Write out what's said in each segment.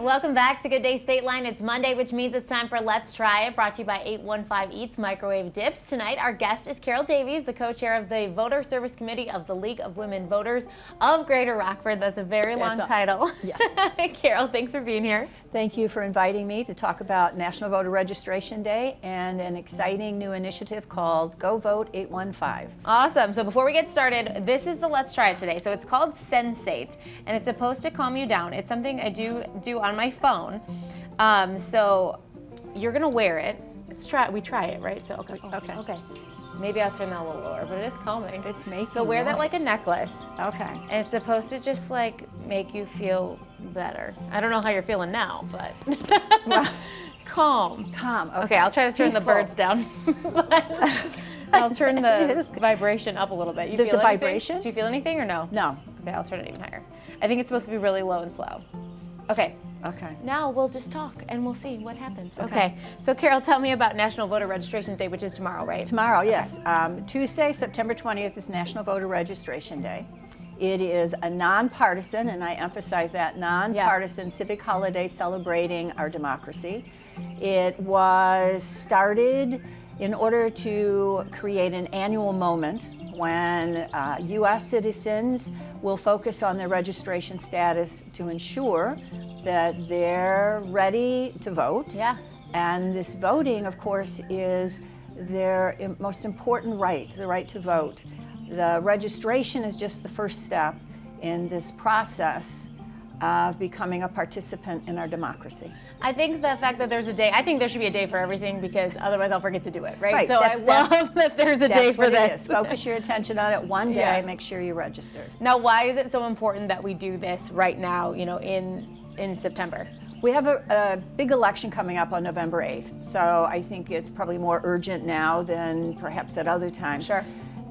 Welcome back to Good Day State Line. It's Monday, which means it's time for Let's Try It, brought to you by 815 Eats Microwave Dips. Tonight, our guest is Carol Davies, the co-chair of the Voter Service Committee of the League of Women Voters of Greater Rockford. That's a very long title. Yes. Carol, thanks for being here. Thank you for inviting me to talk about National Voter Registration Day and an exciting new initiative called Go Vote 815. Awesome. So before we get started, this is the Let's Try It today. So it's called Sensate, and it's supposed to calm you down. It's something I do on my phone. So you're gonna wear it. We try it, right? So okay. Maybe I'll turn that a little lower, but it is calming. It's making So wear noise. that like a necklace. Okay. And it's supposed to just like make you feel better. I don't know how you're feeling now, but Well, calm. Okay. I'll try to turn Peaceful. the birds down. I'll turn the vibration up a little bit. There's feel a anything? vibration? Do you feel anything or no? No. Okay, I'll turn it even higher. I think it's supposed to be really low and slow. Okay. Okay. Now we'll just talk and we'll see what happens. Okay. So Carol, tell me about National Voter Registration Day, which is tomorrow, right? Tomorrow, yes. Tuesday, September 20th is National Voter Registration Day. It is a nonpartisan, and I emphasize that, nonpartisan civic holiday celebrating our democracy. It was started in order to create an annual moment when U.S. citizens will focus on their registration status to ensure that they're ready to vote. Yeah. And this voting, of course, is their most important right, the right to vote. The registration is just the first step in this process of becoming a participant in our democracy. I think the fact that there's a day, I think there should be a day for everything because otherwise I'll forget to do it, right? Right, So I love that there's a day for this. Focus your attention on it one day, Yeah. make sure you're registered. Now, why is it so important that we do this right now, in September? We have a big election coming up on November 8th, so I think it's probably more urgent now than perhaps at other times. Sure.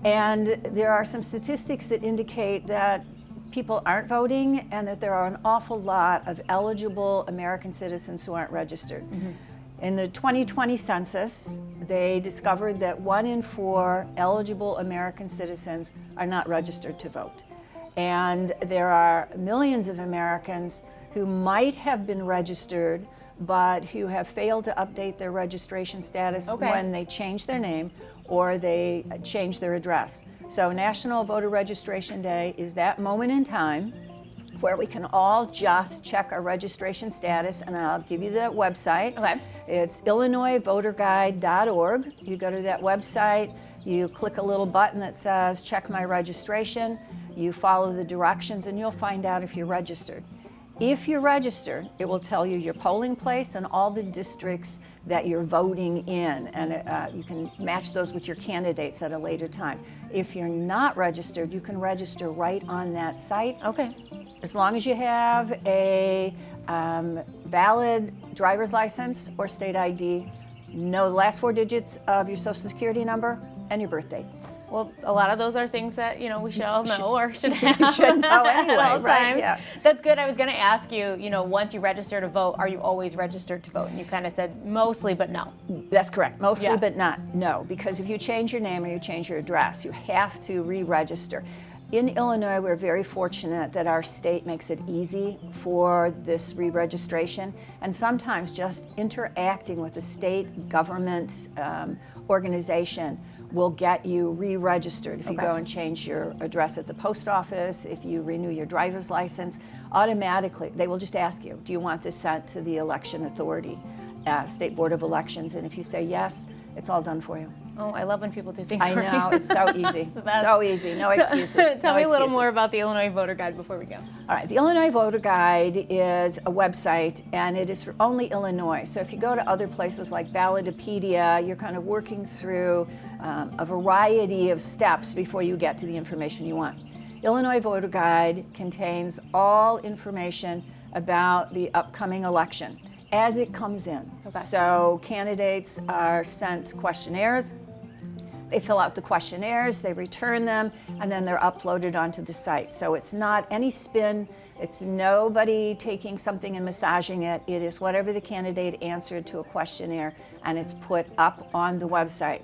And there are some statistics that indicate that people aren't voting and that there are an awful lot of eligible American citizens who aren't registered. Mm-hmm. In the 2020 census, they discovered that 1 in 4 eligible American citizens are not registered to vote. And there are millions of Americans who might have been registered but who have failed to update their registration status when they change their name or they change their address. So National Voter Registration Day is that moment in time where we can all just check our registration status, and I'll give you the website. Okay. It's illinoisvoterguide.org. You go to that website, you click a little button that says check my registration, you follow the directions, and you'll find out if you're registered. If you're registered, it will tell you your polling place and all the districts that you're voting in, and you can match those with your candidates at a later time. If you're not registered, you can register right on that site. Okay. As long as you have a valid driver's license or state ID, know the last 4 digits of your social security number, and your birth date. Well, a lot of those are things that, we should all know or should have. You should know at anyway, all right? times. Yeah. That's good. I was going to ask you, when you register to vote, are you always registered to vote? And you kind of said mostly, but no. That's correct. Mostly, Yeah. but not. No, because if you change your name or you change your address, you have to re-register. In Illinois, we're very fortunate that our state makes it easy for this re-registration, and sometimes just interacting with the state government organization will get you re-registered. If you go and change your address at the post office, if you renew your driver's license, automatically they will just ask you, do you want this sent to the election authority, State Board of Elections? And if you say yes, it's all done for you. Oh, I love when people do things I for know, you. it's so easy. So easy, no excuses. Tell no me a little excuses. more about the Illinois Voter Guide before we go. All right, the Illinois Voter Guide is a website, and it is for only Illinois. So if you go to other places like Ballotopedia, you're kind of working through a variety of steps before you get to the information you want. Illinois Voter Guide contains all information about the upcoming election as it comes in. Okay. So candidates are sent questionnaires. They fill out the questionnaires, they return them, and then they're uploaded onto the site. So it's not any spin, it's nobody taking something and massaging it. It is whatever the candidate answered to a questionnaire, and it's put up on the website.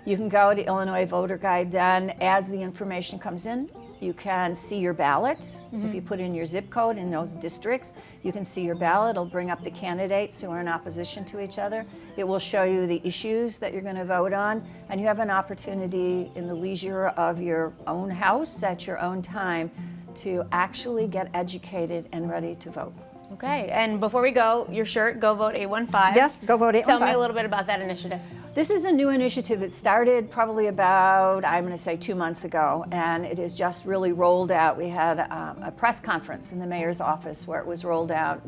You can go to Illinois Voter Guide then as the information comes in, You can see your ballot. If you put in your zip code in those districts, you can see your ballot. It'll bring up the candidates who are in opposition to each other. It will show you the issues that you're going to vote on, and you have an opportunity in the leisure of your own house at your own time to actually get educated and ready to vote. Okay, and before we go, your shirt, Go Vote 815. Yes, Go Vote 815. Tell me a little bit about that initiative. This is a new initiative. It started probably about, I'm going to say 2 months ago, and it is just really rolled out. We had a press conference in the mayor's office where it was rolled out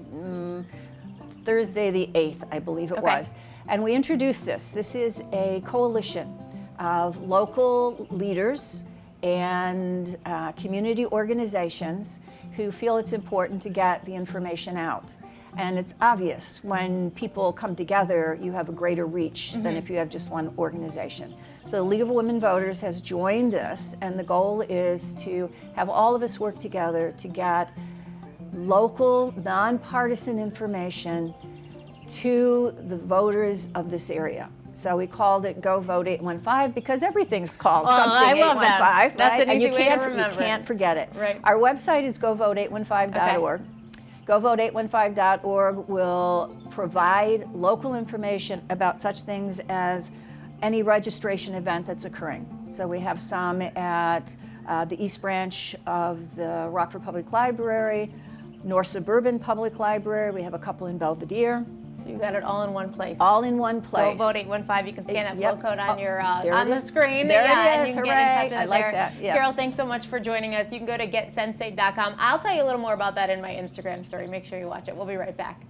Thursday the 8th, I believe it was. And we introduced this. This is a coalition of local leaders and community organizations who feel it's important to get the information out. And it's obvious when people come together, you have a greater reach than if you have just one organization. So the League of Women Voters has joined this, and the goal is to have all of us work together to get local, nonpartisan information to the voters of this area. So we called it Go Vote 815 because everything's called something I love 815. that. That's right? an easy way to You remember. can't forget it. Right. Our website is govote815.org. GoVote815.org will provide local information about such things as any registration event that's occurring. So we have some at the East Branch of the Rockford Public Library, North Suburban Public Library. We have a couple in Belvedere. So you got it all in one place. All in one place. Go Vote 815. You can scan that Yep. flow code on your There on it the is. screen. There it and is. you can Hooray. get in touch with I it like there. that. Yeah. Carol, thanks so much for joining us. You can go to getsensate.com. I'll tell you a little more about that in my Instagram story. Make sure you watch it. We'll be right back.